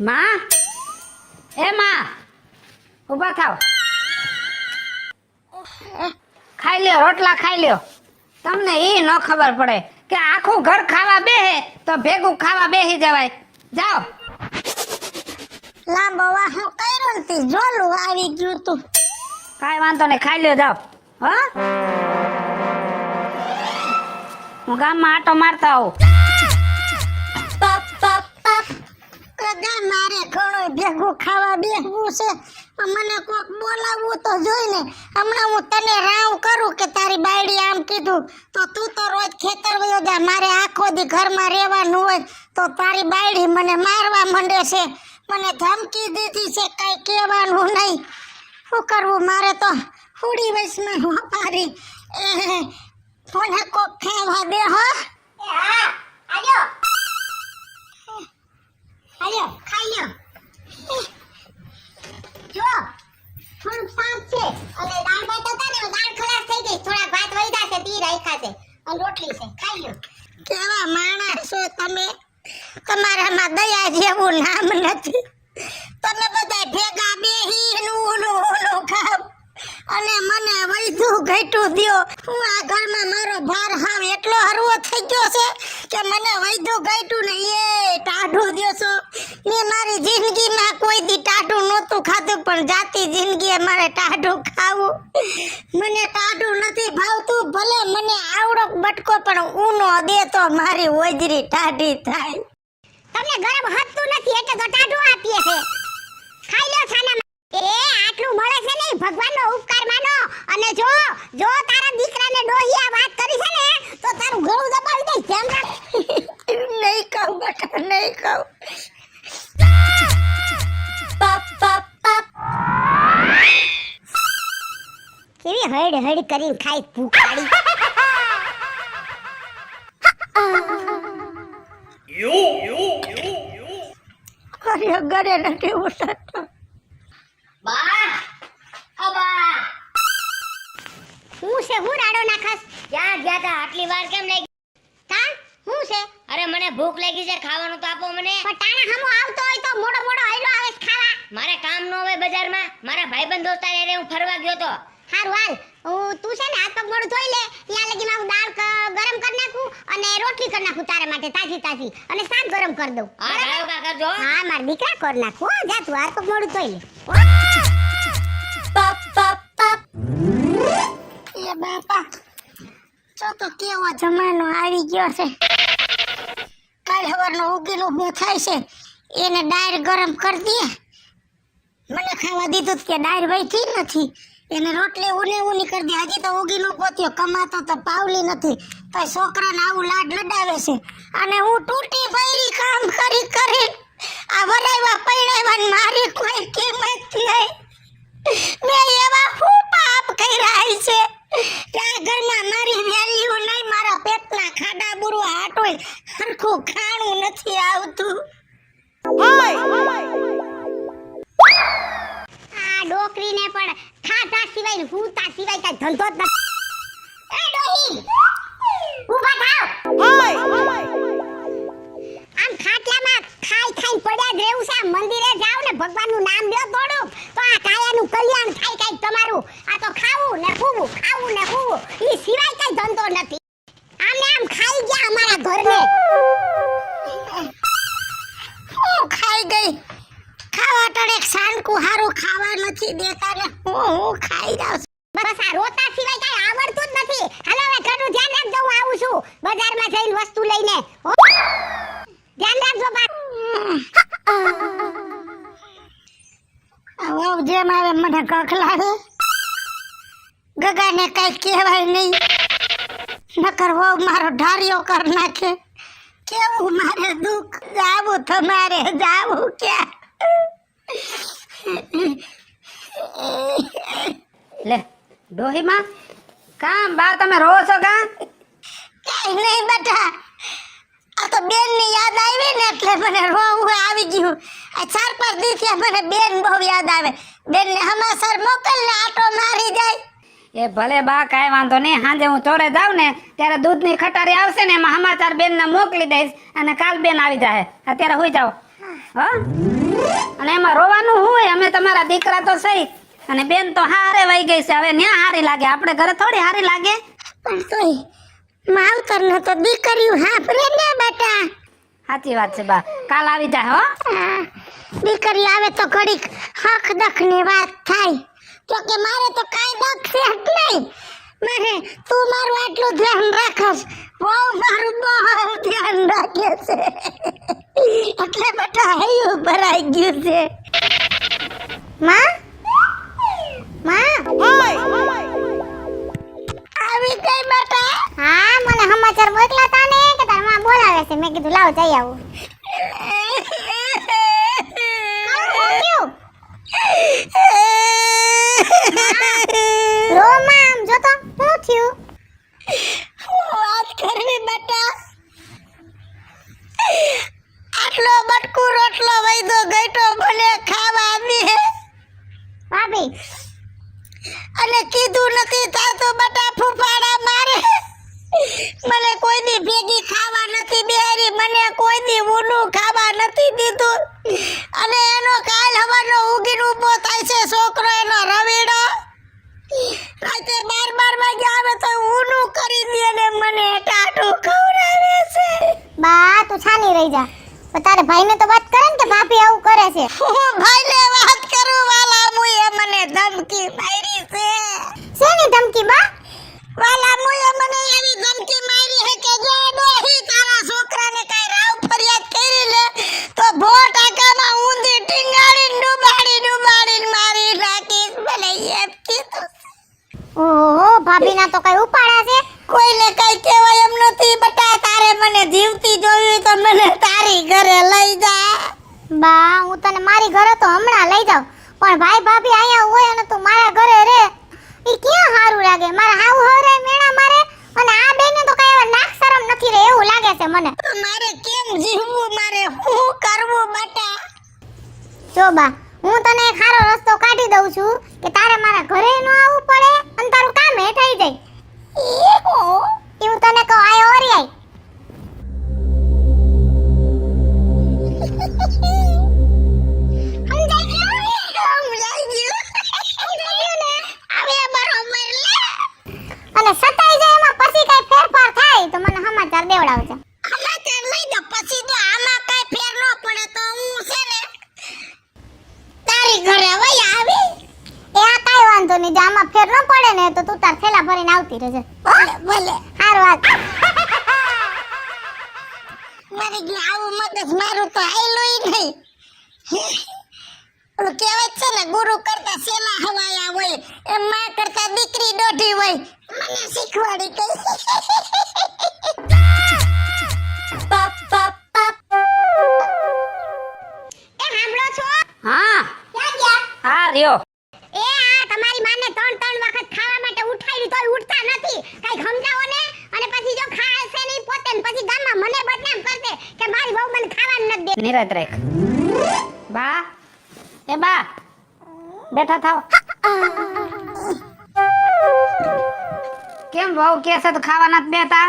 માં, એ માં, ઊભા થાવ. ખાઈ લ્યો, રોટલા ખાઈ લ્યો. તમને એ ન ખબર પડે કે આખું ઘર ખાવા બેહે તો ભેગું ખાવા બેહી જવાય. જાઓ. લાંબો વાહો કર્યો ને જોલું આવી ગયું તું. કાંઈ વાંધો નહીં, ખાઈ લ્યો, જાઓ. હા, હું ગામમાં આટો મારતા આવું. કદા મારે ઘણું ભેગું ખાવા બેહવું છે. મને કોક બોલાવવું તો જોઈ ને. હમણાં હું તને રાવ કરું કે તારી બાયડી આમ કીધું તો તું તો રોજ ખેતર વયો જા. મારે આખો દી ઘરમાં રહેવાનું હોય તો તારી બાયડી મને મારવા માંડે છે, મને ધમકી દીધી છે, કઈ કહેવાનું નહીં. શું કરવું મારે તો હુડી વૈસમાં વાપારી મને કોક ખાવા દે. હો હા આજો આજો ખાઈ લ્યો. જો થોડુંક શાક છે અને દાળ ભાત હતા ને, દાળ ખલાસ થઈ ગઈ. થોડા ભાત વૈધા છે, તી રાખ્યા છે અને રોટલી છે, ખાઈ લ્યો. કેવા માણસ છો તમે, તમારામાં દયા જેવું નામ નથી. તમે બધા ભેગા બેહી ઓલો ખાવ અને મને વૈધું ઘટ્યું દ્યો. હું આ ઘરમાં મારો ભાર હાવ એટલો હરવો થઈ ગયો છે કે મને વૈધું ઘટ્યું ને એ ટાઢું દ્યો છો. મેં મારી જિંદગીમાં કોઈ દી ટાઢું નહોતું ખાધું, પણ જાતી જિંદગીએ મારે ટાઢું ખાવું. મને ટાઢું નથી ભાવતું. ભલે મને આવડો બટકો પણ ઊનો દે તો મારી ઓજરી ટાઢી થાય. તમને ગરમ હતતું નથી એટલે તો ટાઢું આપીએ છે. ખાઈ લો છાના. એ આટલું મળે છે ને, ભગવાનનો ઉપકાર માનો. અને જો તારા દીકરાને ડોહિયા વાત કરી છે ને તો તારું ગળું દબાવી દે. ધ્યાન રાખ. નહીં કહું બેટા, નહીં કહું. કેવી હડ હડ કરીને ખાઈ ભૂખાડી. અરે ગરે નથી ઉઠતો. બા અબા હું છે, હું રાડો નાખસ. ક્યાં ગયા તા? આટલી વાર કેમ લાગી? તા હું છે? અરે મને ભૂખ લાગી છે, ખાવાનું તો આપો મને. પણ ટાણા હમો આવતો હોય તો મોડો હૈલો આવે છે ખાવા. મારે કામ ન હોય બજારમાં. મારા ભાઈબંધ દોસ્તા રે હું ફરવા ગયો તો. હારું હાલ, તું છે ને હાથ પગ મોડું ધોઈ લે. ત્યાં લગી માં દાળ ગરમ કરી નાખું અને રોટલી કરી નાખું તારા માટે તાજી અને શાક ગરમ કરી દઉં. હા ગાયો કા કરજો. હા મારા દીકરા કરી નાખું. જા તું હાથ પગ મોડું ધોઈ લે. એ બાપા, તો કેવો જમાનો આવી ગયો છે. કાલ સવારનો ઉગેલો હું થાય છે એને ડાયર ગરમ કરી દે. મને ખાવા દીધું કે ડાયર વહીથી નથી. એને રોટલી ઊની કરી દે. હજી તો ઉગીનો પોત્યો કમાતો તો પાવલી નથી તો છોકરાને આવું લાડ લડાવે છે. અને હું તૂટી ભરી કામ કરી આ વરાયવા પૈણાવા મારી કોઈ કિંમત નહીં. મેં એવા હું પાપ કર્યા છે કે આ ઘરમાં મારી વેલ્યુ નહીં. મારા પેટના ખાડા બુરવા હાટોય હરખું ખાણું નથી આવતું. આ ડોકરીને પણ ખાતા સિવાય હુતા સિવાય કઈ ધંધો જ નથી. એ ડોહી ઊભા થાવ. આમ ખાટલામાં ખાઈ પડ્યા જ રહેવું છે. મંદિરે જાવ ને ભગવાનનું નામ લ્યો થોડું તો આ કાયાનું કલ્યાણ થાય. કઈ તમારું આ તો ખાવું ને ખૂવું, ખાવું ને ખૂવું, ઈ સિવાય કઈ ધંધો નથી. આમને આમ ખાઈ ગયા અમારા ઘરને. હું ખાઈ ગઈ. ખાવા ટડે સાનકું હારું ખાવા નથી દેતા ને હું ખાઈ જાઉં. બસ આ રોતા સિવાય કઈ આવડતું જ નથી. હાલો હવે ઘરનું ધ્યાન રાખજો. હું આવું છું બજારમાં જઈને વસ્તુ લઈને. ધ્યાન રાખજો બા. હવે જેમ આવે મને કખલાવે. ગગાને કઈ કહેવાય નહીં નકર વહુ મારો ઢારિયો કર નાખે. કેવું મારે દુઃખ. જાવું તમારે જાવું ક્યાં? લે ડોહીમાં કામ બા તમે રહો છો કા? કઈ નહીં બેટા, આ તો બેન ની યાદ આવી ને એટલે મને રોવું આવી ગયું. આ 4-5 દિવસથી મને બેન બહુ યાદ આવે. બેન ને હમાસર મોકલ ને આટો મારી જાય. એ ભલે બા, કાંઈ વાંધો નહીં. સાંજે હું ચોરે જાઉં ને ત્યારે દૂધની ખટારી આવશે ને એમાં સમાચાર બેનને મોકલી દઈશ અને કાલ બેન આવી જાય. અત્યારે હોઈ જાઓ. હો અને એમાં રોવાનું શું હોય? અમે તમારા દીકરા તો સહી અને બેન તો હારે વહી ગઈ છે. હવે ન્યા હારી લાગે, આપણે ઘરે થોડી હારી લાગે. પણ તોય માવતર ને તો દીકરીઓ હાફરે ને બેટા. સાચી વાત છે બા, કાલ આવી જાય હો. હા, દીકરી આવે તો ઘડીક હક દખ ની વાત થાય. તો કે મારે તો કાંઈ દખ છે જ નહીં. મારે તું મારું આટલું ધ્યાન રાખસ, બહુ મારું બહુ ધ્યાન રાખે છે. એટલે બેટા હૈયું ભરાઈ ગયું છે. માં આવી ગઈ બેટા. હા, મને સમાચાર મોકલા તા ને કે તાર માં બોલાવે છે. મેં કીધું લાવ જઈ આવું. રોમામ જો તો શું થયું? વાત કરવી બેટા. આટલો બટકુ રોટલો વૈદો ગઈટો મને ખાવા દે ભાભી, અને કીધું નથી થાતું બેટા. ફૂફાડા મારે મને કોઈ દી ભેગી ખાવા નથી બેરી, મને કોઈ દી ઊનું ખાવા નથી દીધું. અને એનો કાલ હવાનો ઉગીને ઊભો થાય છે છોકરો, એનો રવીડો. રાતે 12 વાગે આવે તો ઊનું કરી દે ને મને ટાટું ખવડાવે છે. બા તું છાની રહી જા. તારે ભાઈને તો વાત કરે ને કે ભાભી આવું કરે છે. હું ભાઈને વાત કરું વાલા મુએ મને ધમકી મારી છે. શેની ધમકી બા? વાલા મુએ મને એવી ધમકી મારી છે કે જો ડોહી તારા છોકરાને કઈ રાવ ફરિયાદ કરી લે તો ભોટ આકામાં ઊંધી ટીંગાડીને ડુબાડીને મારી નાખીશ. મને એમ કીધું. ઓહો, ભાભીના તો કઈ ઉપાડા છે. કોઈને કઈ કહેવાય એમ નથી બટા. તારે મને જીવતી જોવી તો મને તારી ઘરે લઈ જા. બા હું તને મારી ઘરે તો હમણાં લઈ જાઉં, પણ ભાઈ ભાભી અહીંયા હોય અને તું મારા ઘરે રે ઈ ક્યાં સારું લાગે? મારા હાવ હરે મેણા મારે અને આ બેને તો કઈ એવા નાક શરમ નથી રે એવું લાગે છે મને. મારે કેમ જીવવું, મારે શું કરવું બટા? જો બા હું તને એક સારો રસ્તો કાઢી દઉં છું કે તારે મારા ઘરે ન આવવું પડે અને તારું કામ હે થઈ જાય. એવું તને કહું આય ઓરિયાય. અને સતાઈ જાય એમાં પછી કઈ ફેરફાર થાય તો મને સમાચાર દેવડાવજો. સમાચાર લઈ દો પછી તો આમાં કઈ ફેર ન પડે તો હું છે ને તારી ઘરે વઈ આવી. એ આ કાઈ વાંધો નહીં, આમાં ફેર ન પડે ને તો તું તાર થેલા ભરીને આવતી રહેજે. ભલે ભલે હાર વાત. મારી ગઈ આવું મગજ મારું તો આયલોય નહીં. ઓલું કહેવાય છે ને ગુરુ કરતા સેલા હવાયા હોય એમ માં કરતા દીકરી દોઢી હોય. મને શીખવાડી ગઈ. એ સાંભળો છો? હા ક્યાં ગયા? હા રહ્યો. એ આ તમારી માને 3 વખત ખાવા માટે ઉઠાવી તોય ઉઠતા નથી. કઈ સમજાવો ને. અને પછી જો ખાય છે નહીં પોતે ને પછી ગામમાં મને બદનામ કરશે કે મારી વહુ મને ખાવાનું નથી દે. નિરાત રાખ બા. એ બા બેઠા થાવ. કેમ બહુ કેસે તો ખાવા નથી દેતા?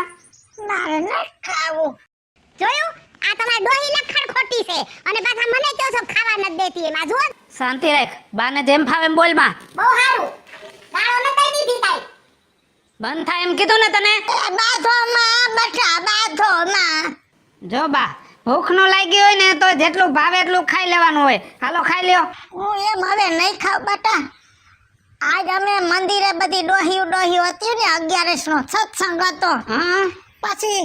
મારે ન ખાવું. જોયું આ તમારી ડોહી લખડ ખોટી છે અને પાછા મને કહો છો ખાવા નથી દેતી. એમાં જો શાંતિ રાખ. બાને જેમ ફાવે એમ બોલ માં. બહુ સારું. ગાળો ન દઈ દીધી તાઈ. બંધ થાય એમ કીધું ને તને. બાધો માં બટા બાધો માં. જો બા ભૂખ નો લાગી હોય ને તો જેટલું ભાવે એટલું ખાઈ લેવાનું હોય. હાલો ખાઈ લ્યો. હું એમ હવે નહીં ખાવ બટા. આજ અમે મંદિરે બધી ડોહી હતી ને 11 નો સત્સંગ હતો. હા પછી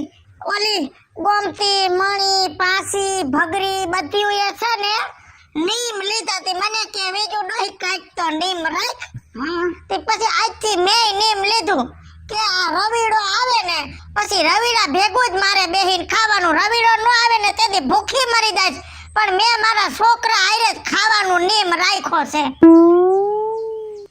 ઓલી ગોમતી મણી પાસી ભગરી બધી એ છે ને નીમ લીધા હતી. મને કે બીજું ડોહી કાંઈક તો નીમ રાખ. તે પછી આજથી મેં નીમ લીધું કે આ રવીડો આવે ને પછી રવીડા ભેગું જ મારે બેહીને ખાવાનું. રવીડો ન આવે ને તેથી ભૂખી મરી જાય. પણ મેં મારા છોકરા હારે જ ખાવાનું નીમ રાખ્યો છે.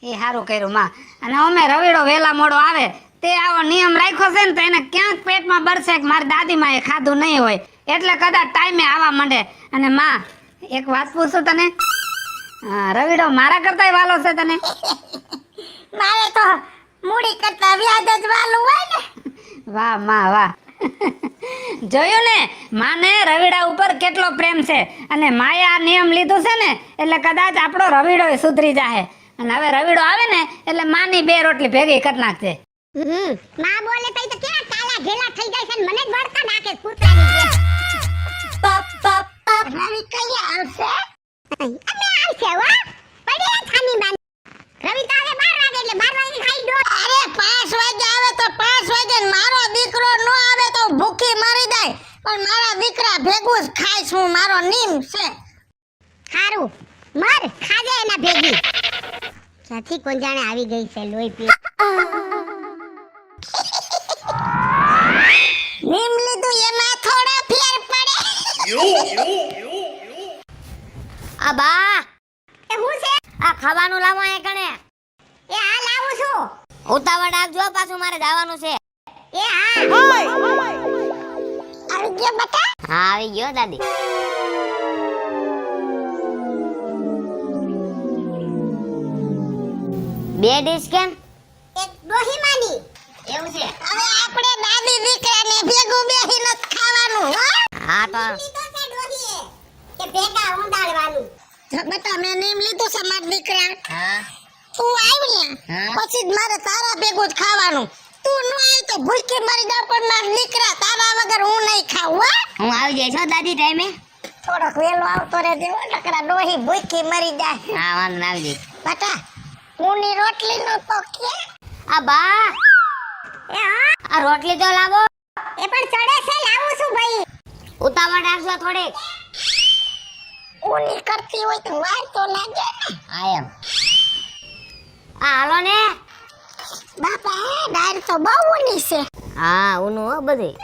એ સારું કર્યું માં. અને અમે રવીડો વેલા મોડો આવે તે આવો નિયમ રાખ્યો છે ને તો એને ક્યાંક પેટમાં બરસે કે મારી દાદીમાં એ ખાધું નહીં હોય એટલે કદાચ ટાઈમે આવવા માંડે. અને માં એક વાત પૂછું તને. રવીડો મારા કરતાય વાલો છે તને? મારે તો મૂડી કરતા વ્યાજ જ વાલું હોય ને. વાહ માં વાહ. જોયું ને, માને રવિડા ઉપર કેટલો પ્રેમ છે, અને માએ આ નિયમ લીધું છે ને એટલે કદાચ આપણો રવિડો સુધરી જાહે. અને હવે રવિડો આવે ને એટલે માની 2 રોટલી ભેગી કરી નાખજે. માં બોલે તઈ તો કેવા કાલા ઘેલા થઈ જાય છે ને મને જ વળકા નાખે કૂતરાની જેમ. રવિ કઈ આવશે? અમે આવશે હો. પડી ખાની બાન. રવિ તો આવે 12 વાગે એટલે 12 વાગે ખાઈ દો. અરે 5 વાગે આવે તો 5 વાગે ને મારો દીકરો નો આવે તો ભૂખી મરી જાય. પણ મારા દીકરા ભેગું જ ખાઈશ હું, મારો નિયમ છે. હારું મર ખાજે એના ભેગી. ક્યાંથી કોણ જાણે આવી ગઈ છે લોહી પી. નિયમ લીધું એમાં થોડા ફેર પડે. આ બા એ હું છે? આ ખાવાનું લાવો એ કણે. એ હા લાવું છું. ઉતાવળ આપજો, પાછું મારે જવાનું છે. એ હા આવી ગયો બટા. હા આવી ગયો દાદી. બે ડીશ કેમ? એક ડોહીમાની. એવું છે? હવે આપણે દાદી દીકરાને ભેગું બેહીને જ ખાવાનું હો. હા તો લીધો છે ડોહીએ કે ભેગા ઊંડાળવાનું. જો બટા મેં નિયમ લીધું છે મારા દીકરા. હા તું આવી ને હા. પછી જ મારે તારા ભેગું જ ખાવાનું. તું ન આવી તો ભૂખી મરી જાવ પણ મારા દીકરા તારા વગર હું નહીં ખાઉં હો. હું આવી જઈશ હો દાદી ટાઈમે. થોડોક વેલો આવતો રહેજે હો, નકરા ડોહી ભૂખી મરી જાય. હા વાંધો ના, આવી જઈશ. બટા ઊની રોટલી નો તો કે. આ બા એ હા આ રોટલી તો લાવો. એ પણ ચડે છે લાવું છું ભાઈ. ઉતાવળ રાખજો થોડીક. ઊની કરતી હોય તો વાર તો લાગે ને. આ એમ. આ હાલો ને. બાપા ડાળ તો બહુ ઊની છે. હા ઊનું હો બધું.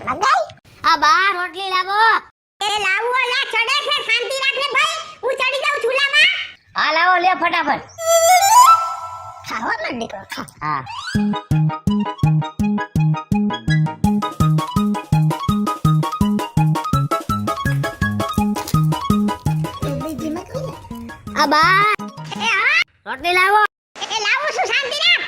લગાઈ. આ બા રોટલી લાવો. એ લાવું ઓલા ચડે છે શાંતિ રાખ ને ભાઈ. હું ચડી જાઉં ચૂલામાં. આ લાવો લે ફટાફટ. ખાવા માં દીકરો ખા. હા બીજી મત લે. આ બા એ હા રોટલી લાવો. એ લાવું છું શાંતિ રાખ.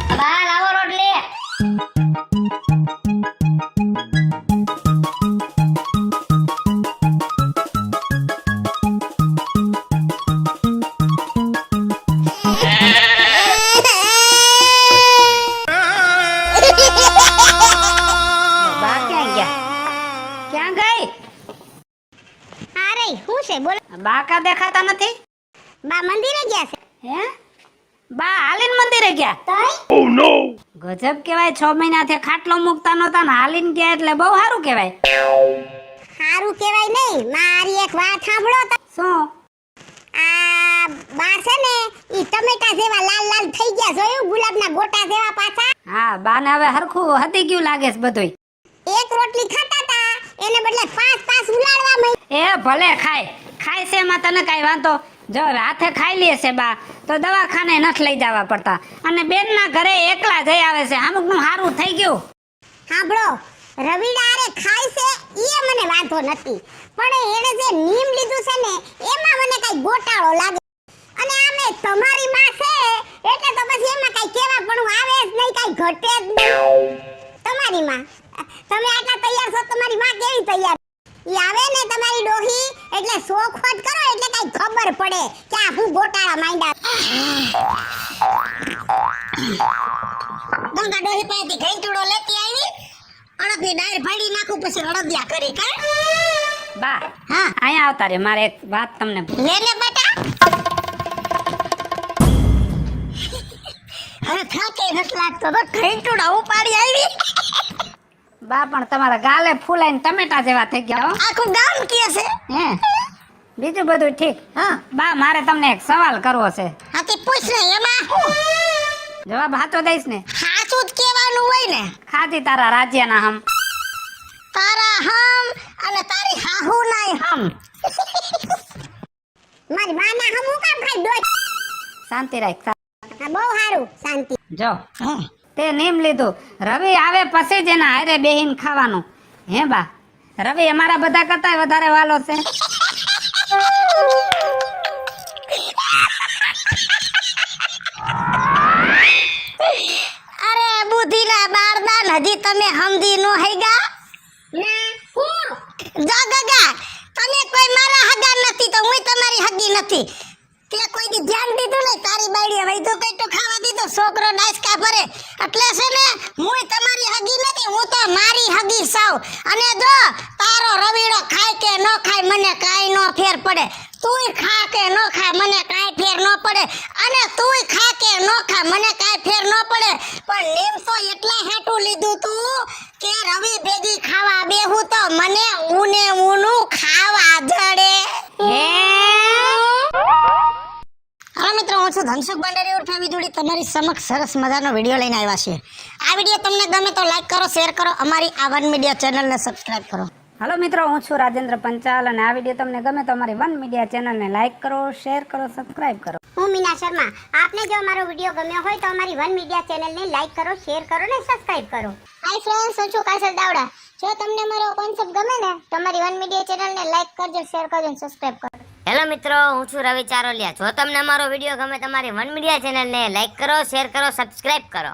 આ બા લાવો રોટલી. બા ક્યાં ગયા? ક્યાં ગઈ? અરે હું છે બોલ. બા કા દેખાતા નથી? બા મંદિરે ગયા છે. હે? બા હાલીન મંદિરે ગયા? તઈ ગજબ કેવાય, 6 મહિનાથી ખાટલો મૂકતા નહોતા ને હાલીન ગયા એટલે બહુ સારું કેવાય. સારું કહેવાય નહીં. મારી એક વાત સાંભળો તો. શું? આ બા છે ને ઈ ટમેટા જેવા લાલ લાલ થઈ ગયા, જોયું? ગુલાબના ગોટા જેવા પાછા. હા, બાને હવે હરખું હતી ગયું લાગે છે બધુંય. એક રોટલી ખાતા તા એને બદલે 5 ઉલાળવા માંડ્યા. એ ભલે ખાય ખાય છે, એમાં તને કાંઈ વાંધો. જો હવે હાથે ખાઈ લે છે બા તો દવાખાને નથી લઈ જવા પડતા, અને બેનના ઘરે એકલા જઈ આવે છે. અમુકનું સારું થઈ ગયું. સાંભળો, રવિડા હારે ખાય છે ઈ મને વાંધો નથી, પણ એણે જે નિયમ લીધું છે ને એમાં મને કઈ ગોટાળો લાગે. અને આમે તમારી માં છે એટલે તો પછી એમાં કઈ કેવા પણ આવે જ નહીં, કઈ ઘટે જ નહીં. તમારી માં તમે આટલા તૈયાર છો, તમારી માં કેવી તૈયાર? ઈ આવે ને તમારી ડોહી એટલે શોખવટ કરો એટલે કઈ ખબર પડે કે આ હું ગોટાળા માંડ્યા. ગંગા ડોહી પાસેથી ઘંટડો લેતી આવી, અડધી ડાળ ફાડી નાખું પછી અડદિયા કરી કા. બા હા અહીંયા આવતા રે, મારે એક વાત તમને લે લે બેટા. હવે થાકે નથી લાગતો તો ઘંટડો ઉપાડી આવી. બા પણ તમારા ગાલે ફૂલાઈને ટમેટા જેવા થઈ ગયા હો. આખું ગામ કે છે. હે બીજું બધું ઠીક. હા બા મારે તમને એક સવાલ કરવો છે. હાથી પૂછ ને એમાં હું જવાબ હાચો દઈશ ને? સાચું જ કહેવાનું હોય ને. ખાધી તારા રાજ્યના હમ. તારા હમ અને તારી હાહુ નાય હમ. મારી માના હમ હું કામ ખાઈ દો. શાંતિ રાખ. હા બહુ સારું શાંતિ જો હા તે નીમ લીધું રવિ આવે પછી જ એના હારે બેહીન ખાવાનું હે બા રવિ અમારા બધા કરતા વધારે વાલો છે અરે બુદ્ધિના બારદાન હજી તમે સમજી નો હૈગા ના હું જો ગગા તમે કોઈ મારા હગા નથી તો હું તમારી હગી નથી તે કોઈ દી ધ્યાન દીધું નહીં તારી બાઈડીએ વૈધું કઈ તો ખાવા દીધું છોકરો ડાયસકા ભરે એટલે છે ને હું તમારી હગી નથી હું તો મારી હગી સાવ અને જો તારો રવીડો ખાય કે ન ખાય મને કાઈ નો ફેર પડે તુંય ખા કે ન ખા મને કાઈ ફેર ન પડે અને તુંય ખા કે ન ખા મને કાઈ ફેર ન પડે પણ નીમ તો એટલા હેઠું લીધું તું કે રવિ ભેગી ખાવા બેહું તો મને ઊને ઊનું ખાવા જડે હા મિત્રો હું છું ધનસુખ ભંડારી ઉર્ફે વિજુડી તમારી સમક્ષ સરસ મજાનો વિડીયો લઈને આવ્યા છીએ આ વિડીયો તમને ગમે તો લાઈક કરો શેર કરો અમારી આ વન મીડિયા ચેનલને સબસ્ક્રાઇબ કરો હાલો મિત્રો હું છું રાજેન્દ્ર પંચાલ અને આ વિડીયો તમને ગમે તો અમારી વન મીડિયા ચેનલને લાઈક કરો શેર કરો સબસ્ક્રાઇબ કરો હું મીના શર્મા આપને જો અમારો વિડીયો ગમ્યો હોય તો અમારી વન મીડિયા ચેનલને લાઈક કરો શેર કરો ને સબસ્ક્રાઇબ કરો હાય ફ્રેન્ડ્સ હું છું કાજલ દાવડા જો તમને મારો કોન્સેપ્ટ ગમે ને તો અમારી વન મીડિયા ચેનલને લાઈક કરજો શેર કરજો અને સબસ્ક્રાઇબ કરો હેલો મિત્રો હું છું રવિ ચારોલિયા. જો તમને અમારો વિડીયો ગમે તમારી વન મીડિયા ચેનલને લાઈક કરો, શેર કરો, સબસ્ક્રાઇબ કરો.